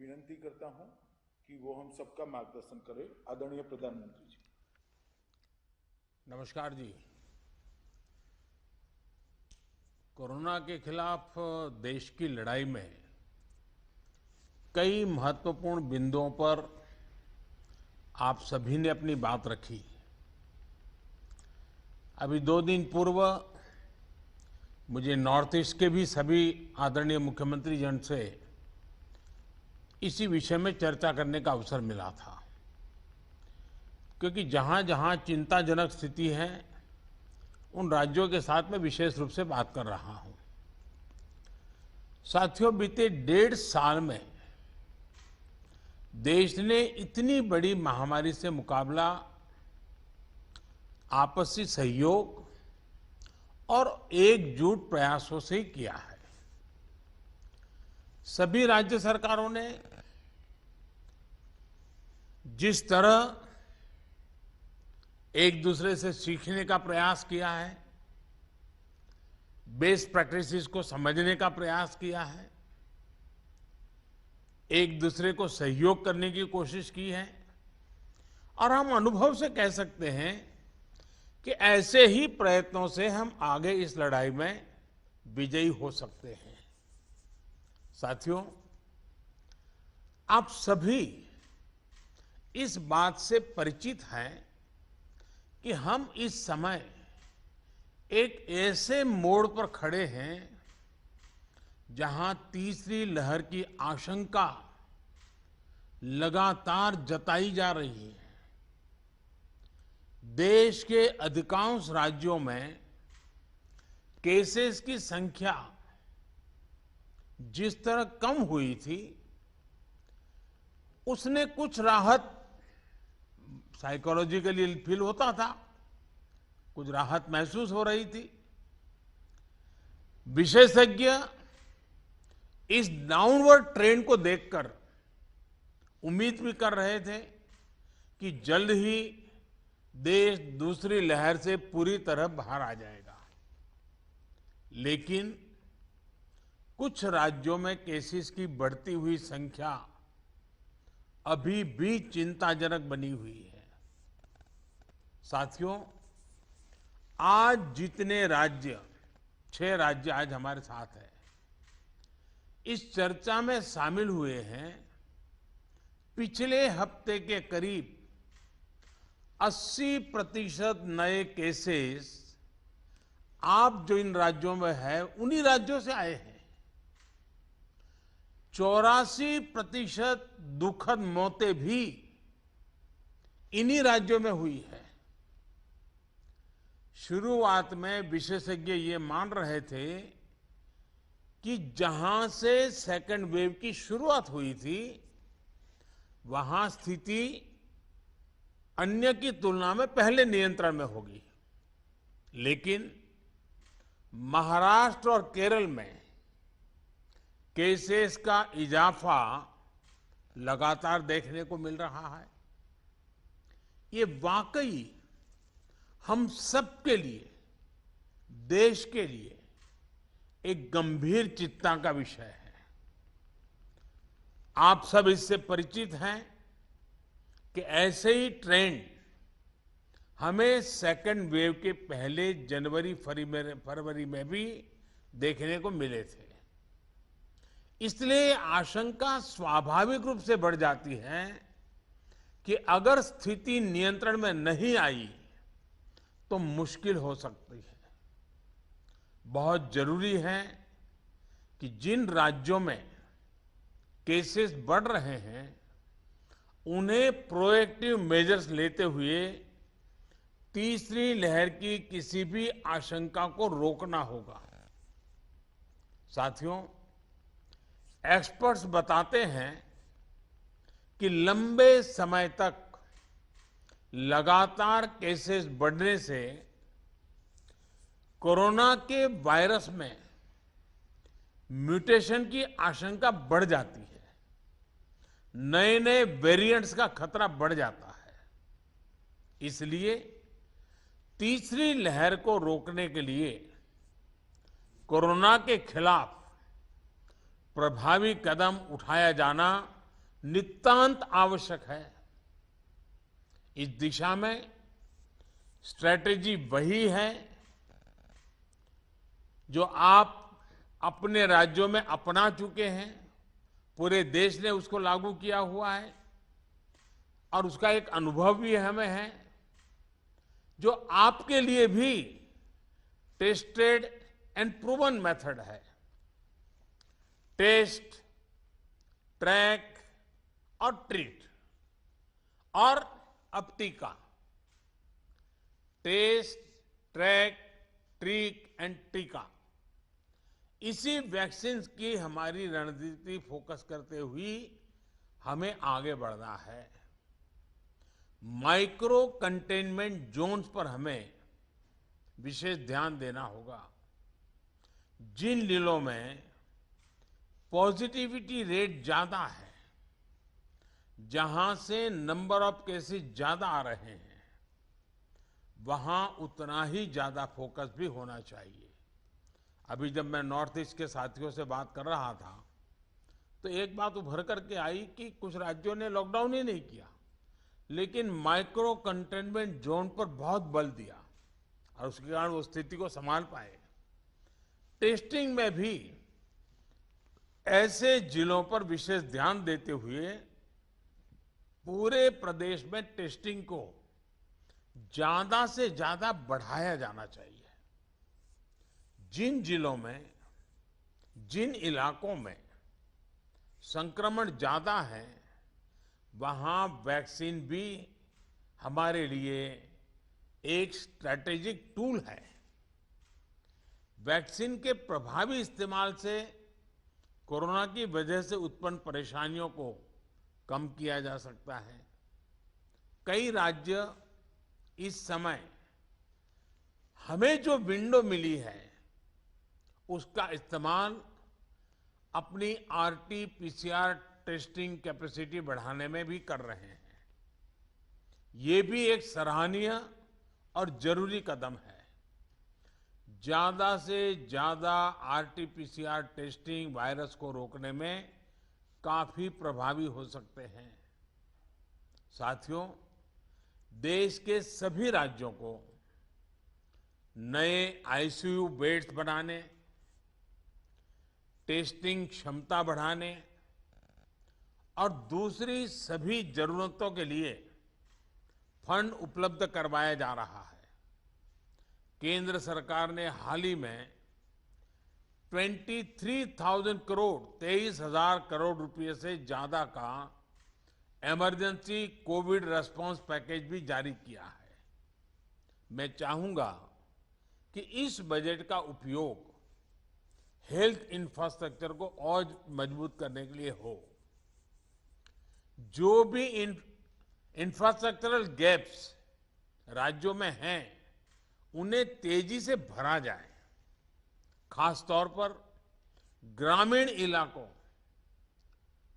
विनती करता हूं कि वो हम सबका मार्गदर्शन करें। आदरणीय प्रधानमंत्री जी। नमस्कार जी। कोरोना के खिलाफ देश की लड़ाई में कई महत्वपूर्ण बिंदुओं पर आप सभी ने अपनी बात रखी। अभी 2 दिन पूर्व मुझे नॉर्थ ईस्ट के भी सभी आदरणीय मुख्यमंत्री जन से इसी विषय में चर्चा करने का अवसर मिला था, क्योंकि जहां जहां चिंताजनक स्थिति है उन राज्यों के साथ मैं विशेष रूप से बात कर रहा हूं। साथियों, बीते 1.5 साल में देश ने इतनी बड़ी महामारी से मुकाबला आपसी सहयोग और एकजुट प्रयासों से ही किया है। सभी राज्य सरकारों ने जिस तरह एक दूसरे से सीखने का प्रयास किया है, बेस्ट प्रैक्टिसेस को समझने का प्रयास किया है, एक दूसरे को सहयोग करने की कोशिश की है, और हम अनुभव से कह सकते हैं कि ऐसे ही प्रयत्नों से हम आगे इस लड़ाई में विजयी हो सकते हैं। साथियों, आप सभी इस बात से परिचित हैं कि हम इस समय एक ऐसे मोड़ पर खड़े हैं जहां तीसरी लहर की आशंका लगातार जताई जा रही है। देश के अधिकांश राज्यों में केसेस की संख्या जिस तरह कम हुई थी, उसने कुछ राहत साइकोलॉजिकली फील होता था, कुछ राहत महसूस हो रही थी। विशेषज्ञ इस डाउनवर्ड ट्रेंड को देखकर उम्मीद भी कर रहे थे कि जल्द ही देश दूसरी लहर से पूरी तरह बाहर आ जाएगा। लेकिन कुछ राज्यों में केसेस की बढ़ती हुई संख्या अभी भी चिंताजनक बनी हुई है। साथियों, आज जितने राज्य, 6 राज्य आज हमारे साथ हैं, इस चर्चा में शामिल हुए हैं, पिछले हफ्ते के करीब 80% नए केसेस आप जो इन राज्यों में है उन्हीं राज्यों से आए हैं। 84% दुखद मौतें भी इन्हीं राज्यों में हुई है। शुरुआत में विशेषज्ञ ये मान रहे थे कि जहां से सेकेंड वेव की शुरुआत हुई थी, वहां स्थिति अन्य की तुलना में पहले नियंत्रण में होगी। लेकिन महाराष्ट्र और केरल में केसेस का इजाफा लगातार देखने को मिल रहा है। ये वाकई हम सबके लिए, देश के लिए एक गंभीर चिंता का विषय है। आप सब इससे परिचित हैं कि ऐसे ही ट्रेंड हमें सेकेंड वेव के पहले जनवरी फरवरी में भी देखने को मिले थे। इसलिए आशंका स्वाभाविक रूप से बढ़ जाती है कि अगर स्थिति नियंत्रण में नहीं आई तो मुश्किल हो सकती है। बहुत जरूरी है कि जिन राज्यों में केसेस बढ़ रहे हैं, उन्हें प्रोएक्टिव मेजर्स लेते हुए तीसरी लहर की किसी भी आशंका को रोकना होगा। साथियों, एक्सपर्ट्स बताते हैं कि लंबे समय तक लगातार केसेस बढ़ने से कोरोना के वायरस में म्यूटेशन की आशंका बढ़ जाती है, नए नए वेरिएंट्स का खतरा बढ़ जाता है। इसलिए तीसरी लहर को रोकने के लिए कोरोना के खिलाफ प्रभावी कदम उठाया जाना नितांत आवश्यक है। इस दिशा में स्ट्रैटेजी वही है जो आप अपने राज्यों में अपना चुके हैं, पूरे देश ने उसको लागू किया हुआ है और उसका एक अनुभव भी हमें है, जो आपके लिए भी टेस्टेड एंड प्रूवन मेथड है। टेस्ट, ट्रैक और ट्रीट और अब टीका। टेस्ट, ट्रैक, ट्रीट एंड टीका, इसी वैक्सीन की हमारी रणनीति फोकस करते हुए हमें आगे बढ़ना है। माइक्रो कंटेनमेंट जोन्स पर हमें विशेष ध्यान देना होगा। जिन जिलों में पॉजिटिविटी रेट ज्यादा है, जहां से नंबर ऑफ केसेस ज्यादा आ रहे हैं, वहां उतना ही ज्यादा फोकस भी होना चाहिए। अभी जब मैं नॉर्थ ईस्ट के साथियों से बात कर रहा था तो एक बात उभर करके आई कि कुछ राज्यों ने लॉकडाउन ही नहीं किया, लेकिन माइक्रो कंटेनमेंट जोन पर बहुत बल दिया और उसके कारण वो स्थिति को संभाल पाए। टेस्टिंग में भी ऐसे जिलों पर विशेष ध्यान देते हुए पूरे प्रदेश में टेस्टिंग को ज्यादा से ज्यादा बढ़ाया जाना चाहिए। जिन जिलों में, जिन इलाकों में संक्रमण ज्यादा है, वहां वैक्सीन भी हमारे लिए एक स्ट्रैटेजिक टूल है। वैक्सीन के प्रभावी इस्तेमाल से कोरोना की वजह से उत्पन्न परेशानियों को कम किया जा सकता है। कई राज्य इस समय हमें जो विंडो मिली है उसका इस्तेमाल अपनी आरटी-पीसीआर टेस्टिंग कैपेसिटी बढ़ाने में भी कर रहे हैं। ये भी एक सराहनीय और जरूरी कदम है। ज्यादा से ज्यादा आरटी-पीसीआर टेस्टिंग वायरस को रोकने में काफी प्रभावी हो सकते हैं। साथियों, देश के सभी राज्यों को नए आईसीयू बेड्स बनाने, टेस्टिंग क्षमता बढ़ाने और दूसरी सभी जरूरतों के लिए फंड उपलब्ध करवाया जा रहा है। केंद्र सरकार ने हाल ही में 23,000 करोड़ 23,000 करोड़ रुपए से ज्यादा का इमरजेंसी कोविड रेस्पॉन्स पैकेज भी जारी किया है। मैं चाहूंगा कि इस बजट का उपयोग हेल्थ इंफ्रास्ट्रक्चर को और मजबूत करने के लिए हो। जो भी इंफ्रास्ट्रक्चरल गैप्स राज्यों में हैं, उन्हें तेजी से भरा जाए। खास तौर पर ग्रामीण इलाकों,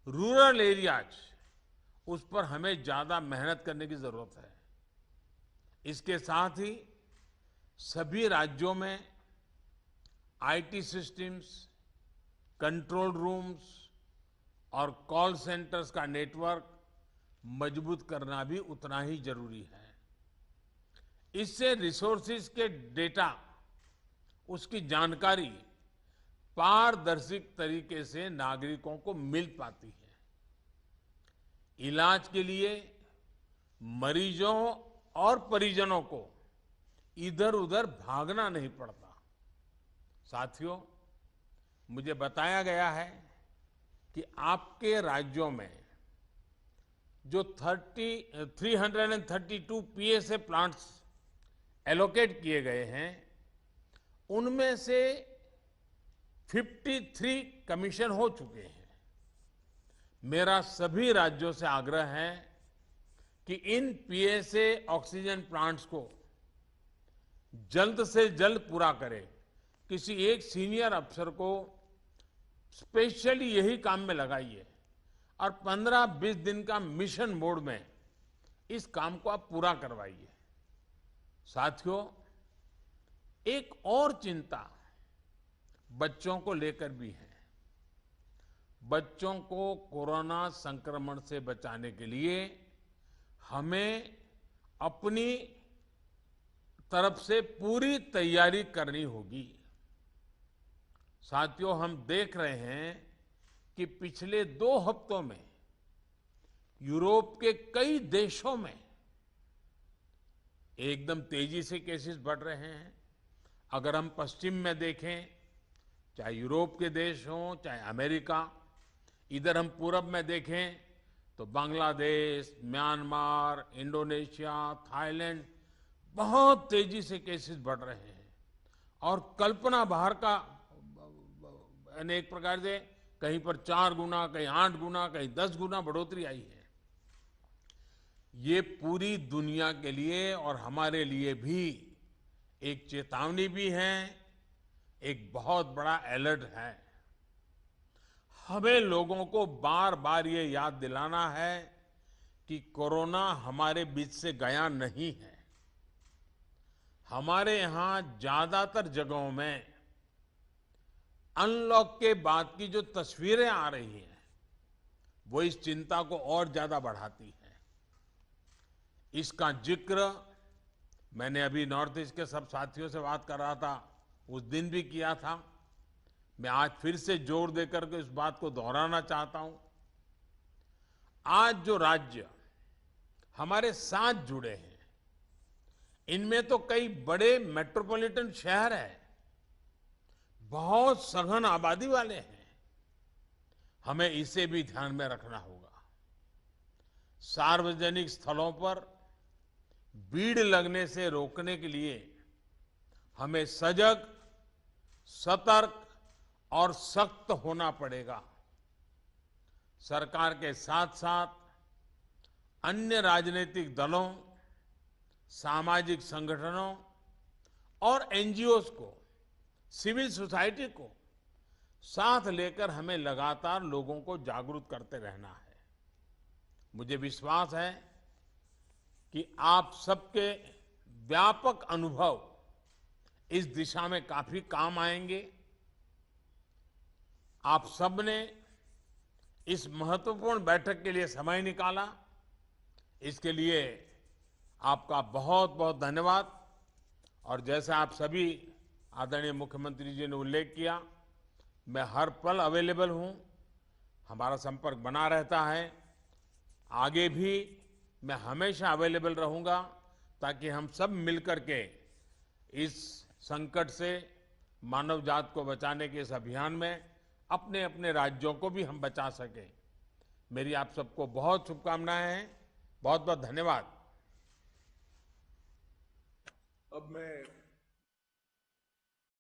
रूरल एरियाज, उस पर हमें ज्यादा मेहनत करने की जरूरत है। इसके साथ ही सभी राज्यों में आईटी सिस्टम्स, कंट्रोल रूम्स और कॉल सेंटर्स का नेटवर्क मजबूत करना भी उतना ही जरूरी है। इससे रिसोर्सेज के डेटा, उसकी जानकारी पारदर्शी तरीके से नागरिकों को मिल पाती है। इलाज के लिए मरीजों और परिजनों को इधर उधर भागना नहीं पड़ता। साथियों, मुझे बताया गया है कि आपके राज्यों में जो 332 पीएसए प्लांट्स एलोकेट किए गए हैं, उनमें से 53 कमीशन हो चुके हैं। मेरा सभी राज्यों से आग्रह है कि इन पीएसए ऑक्सीजन प्लांट्स को जल्द से जल्द पूरा करें। किसी एक सीनियर अफसर को स्पेशली यही काम में लगाइए और 15-20 दिन का मिशन मोड में इस काम को आप पूरा करवाइए। साथियों, एक और चिंता बच्चों को लेकर भी है। बच्चों को कोरोना संक्रमण से बचाने के लिए हमें अपनी तरफ से पूरी तैयारी करनी होगी। साथियों, हम देख रहे हैं कि पिछले 2 हफ्तों में यूरोप के कई देशों में एकदम तेजी से केसेस बढ़ रहे हैं। अगर हम पश्चिम में देखें, चाहे यूरोप के देश हों, चाहे अमेरिका, इधर हम पूरब में देखें तो बांग्लादेश, म्यांमार, इंडोनेशिया, थाईलैंड, बहुत तेजी से केसेस बढ़ रहे हैं और कल्पना बाहर का अनेक प्रकार से कहीं पर 4 गुना, कहीं 8 गुना, कहीं 10 गुना बढ़ोतरी आई है। ये पूरी दुनिया के लिए और हमारे लिए भी एक चेतावनी भी है, एक बहुत बड़ा अलर्ट है। हमें लोगों को बार बार ये याद दिलाना है कि कोरोना हमारे बीच से गया नहीं है। हमारे यहां ज्यादातर जगहों में अनलॉक के बाद की जो तस्वीरें आ रही हैं, वो इस चिंता को और ज्यादा बढ़ाती है। इसका जिक्र मैंने अभी नॉर्थ ईस्ट के सब साथियों से बात कर रहा था, उस दिन भी किया था। मैं आज फिर से जोर देकर के इस बात को दोहराना चाहता हूं। आज जो राज्य हमारे साथ जुड़े हैं, इनमें तो कई बड़े मेट्रोपॉलिटन शहर हैं, बहुत सघन आबादी वाले हैं। हमें इसे भी ध्यान में रखना होगा। सार्वजनिक स्थलों पर भीड़ लगने से रोकने के लिए हमें सजग, सतर्क और सख्त होना पड़ेगा। सरकार के साथ साथ अन्य राजनीतिक दलों, सामाजिक संगठनों और एनजीओज को, सिविल सोसाइटी को साथ लेकर हमें लगातार लोगों को जागरूक करते रहना है। मुझे विश्वास है कि आप सबके व्यापक अनुभव इस दिशा में काफी काम आएंगे। आप सबने इस महत्वपूर्ण बैठक के लिए समय निकाला, इसके लिए आपका बहुत बहुत धन्यवाद। और जैसा आप सभी आदरणीय मुख्यमंत्री जी ने उल्लेख किया, मैं हर पल अवेलेबल हूं। हमारा संपर्क बना रहता है। आगे भी मैं हमेशा अवेलेबल रहूंगा, ताकि हम सब मिलकर के इस संकट से मानव जात को बचाने के इस अभियान में अपने अपने राज्यों को भी हम बचा सकें। मेरी आप सबको बहुत शुभकामनाएं हैं। बहुत बहुत धन्यवाद। अब मैं